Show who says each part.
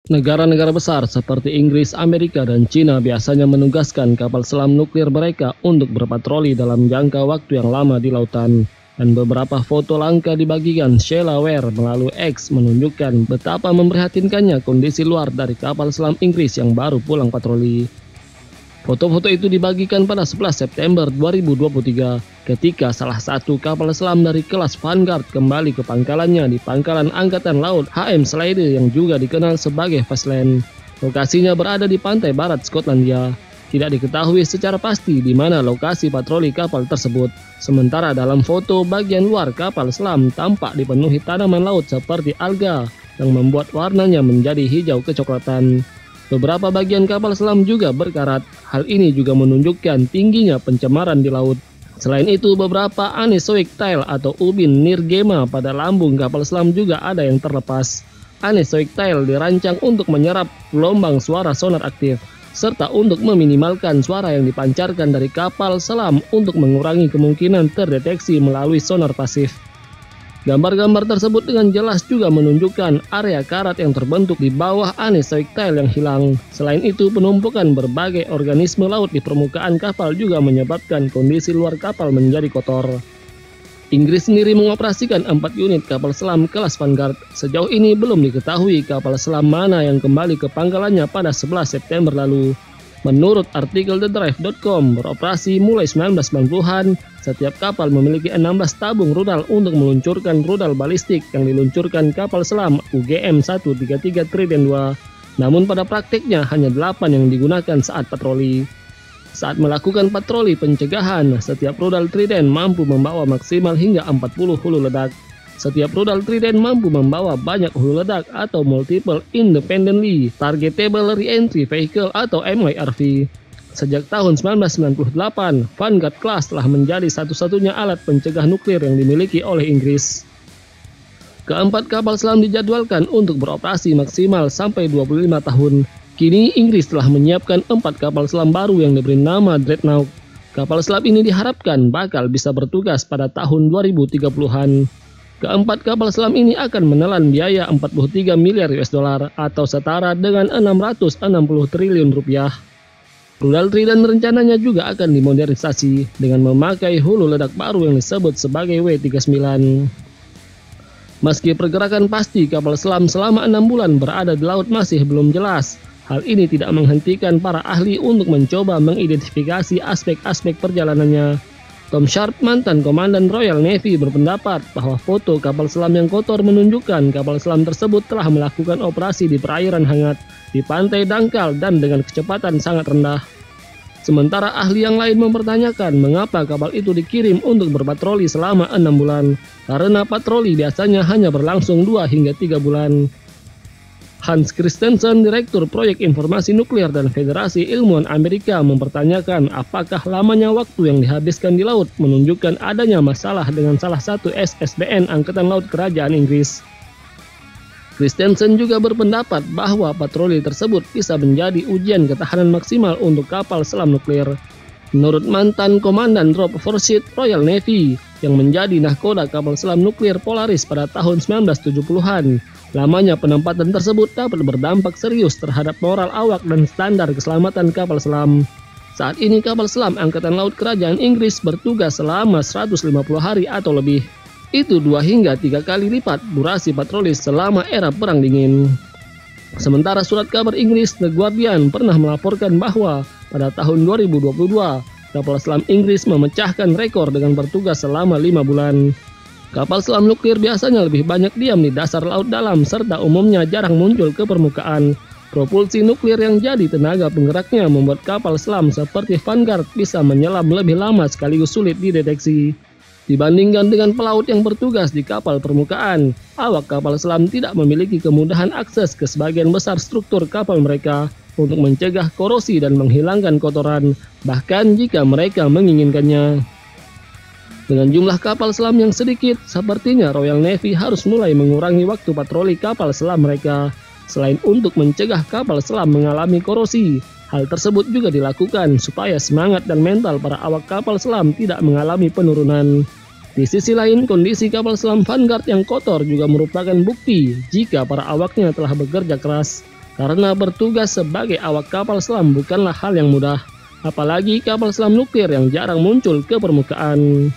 Speaker 1: Negara-negara besar seperti Inggris, Amerika, dan Cina biasanya menugaskan kapal selam nuklir mereka untuk berpatroli dalam jangka waktu yang lama di lautan. Dan beberapa foto langka dibagikan Sheila Ware melalui X menunjukkan betapa memprihatinkannya kondisi luar dari kapal selam Inggris yang baru pulang patroli. Foto-foto itu dibagikan pada 11 September 2023 ketika salah satu kapal selam dari kelas Vanguard kembali ke pangkalannya di pangkalan Angkatan Laut HM Slade yang juga dikenal sebagai Fastland. Lokasinya berada di pantai barat Skotlandia. Tidak diketahui secara pasti di mana lokasi patroli kapal tersebut. Sementara dalam foto bagian luar kapal selam tampak dipenuhi tanaman laut seperti alga yang membuat warnanya menjadi hijau kecoklatan. Beberapa bagian kapal selam juga berkarat. Hal ini juga menunjukkan tingginya pencemaran di laut. Selain itu, beberapa anechoic tile atau ubin nirgema pada lambung kapal selam juga ada yang terlepas. Anechoic tile dirancang untuk menyerap gelombang suara sonar aktif, serta untuk meminimalkan suara yang dipancarkan dari kapal selam untuk mengurangi kemungkinan terdeteksi melalui sonar pasif. Gambar-gambar tersebut dengan jelas juga menunjukkan area karat yang terbentuk di bawah anechoic tile yang hilang. Selain itu, penumpukan berbagai organisme laut di permukaan kapal juga menyebabkan kondisi luar kapal menjadi kotor. Inggris sendiri mengoperasikan 4 unit kapal selam kelas Vanguard. Sejauh ini belum diketahui kapal selam mana yang kembali ke pangkalannya pada 11 September lalu. Menurut artikel TheDrive.com, beroperasi mulai 1990-an, setiap kapal memiliki 16 tabung rudal untuk meluncurkan rudal balistik yang diluncurkan kapal selam UGM-133 Trident II. Namun pada praktiknya hanya 8 yang digunakan saat patroli. Saat melakukan patroli pencegahan, setiap rudal Trident mampu membawa maksimal hingga 40 hulu ledak. Setiap rudal Trident mampu membawa banyak hulu ledak atau Multiple Independently Targetable Reentry Vehicle atau MIRV. Sejak tahun 1998, Vanguard Class telah menjadi satu-satunya alat pencegah nuklir yang dimiliki oleh Inggris. Keempat kapal selam dijadwalkan untuk beroperasi maksimal sampai 25 tahun. Kini Inggris telah menyiapkan 4 kapal selam baru yang diberi nama Dreadnought. Kapal selam ini diharapkan bakal bisa bertugas pada tahun 2030-an. Keempat kapal selam ini akan menelan biaya 43 miliar US dollar atau setara dengan 660 triliun rupiah. Rudal Trident rencananya juga akan dimodernisasi dengan memakai hulu ledak baru yang disebut sebagai W39. Meski pergerakan pasti kapal selam selama 6 bulan berada di laut masih belum jelas, hal ini tidak menghentikan para ahli untuk mencoba mengidentifikasi aspek-aspek perjalanannya. Tom Sharp, mantan komandan Royal Navy, berpendapat bahwa foto kapal selam yang kotor menunjukkan kapal selam tersebut telah melakukan operasi di perairan hangat, di pantai dangkal, dan dengan kecepatan sangat rendah. Sementara ahli yang lain mempertanyakan mengapa kapal itu dikirim untuk berpatroli selama 6 bulan, karena patroli biasanya hanya berlangsung 2 hingga 3 bulan. Hans Christensen, Direktur Proyek Informasi Nuklir dan Federasi Ilmuwan Amerika, mempertanyakan apakah lamanya waktu yang dihabiskan di laut menunjukkan adanya masalah dengan salah satu SSBN Angkatan Laut Kerajaan Inggris. Christensen juga berpendapat bahwa patroli tersebut bisa menjadi ujian ketahanan maksimal untuk kapal selam nuklir. Menurut mantan Komandan Rob Forsyth, Royal Navy, yang menjadi nahkoda kapal selam nuklir Polaris pada tahun 1970-an, lamanya penempatan tersebut dapat berdampak serius terhadap moral awak dan standar keselamatan kapal selam. Saat ini kapal selam Angkatan Laut Kerajaan Inggris bertugas selama 150 hari atau lebih. Itu 2 hingga 3 kali lipat durasi patroli selama era Perang Dingin. Sementara surat kabar Inggris The Guardian pernah melaporkan bahwa pada tahun 2022, kapal selam Inggris memecahkan rekor dengan bertugas selama 5 bulan. Kapal selam nuklir biasanya lebih banyak diam di dasar laut dalam serta umumnya jarang muncul ke permukaan. Propulsi nuklir yang jadi tenaga penggeraknya membuat kapal selam seperti Vanguard bisa menyelam lebih lama sekaligus sulit dideteksi. Dibandingkan dengan pelaut yang bertugas di kapal permukaan, awak kapal selam tidak memiliki kemudahan akses ke sebagian besar struktur kapal mereka untuk mencegah korosi dan menghilangkan kotoran, bahkan jika mereka menginginkannya. Dengan jumlah kapal selam yang sedikit, sepertinya Royal Navy harus mulai mengurangi waktu patroli kapal selam mereka. Selain untuk mencegah kapal selam mengalami korosi, hal tersebut juga dilakukan supaya semangat dan mental para awak kapal selam tidak mengalami penurunan. Di sisi lain, kondisi kapal selam Vanguard yang kotor juga merupakan bukti jika para awaknya telah bekerja keras. karena bertugas sebagai awak kapal selam bukanlah hal yang mudah, apalagi kapal selam nuklir yang jarang muncul ke permukaan.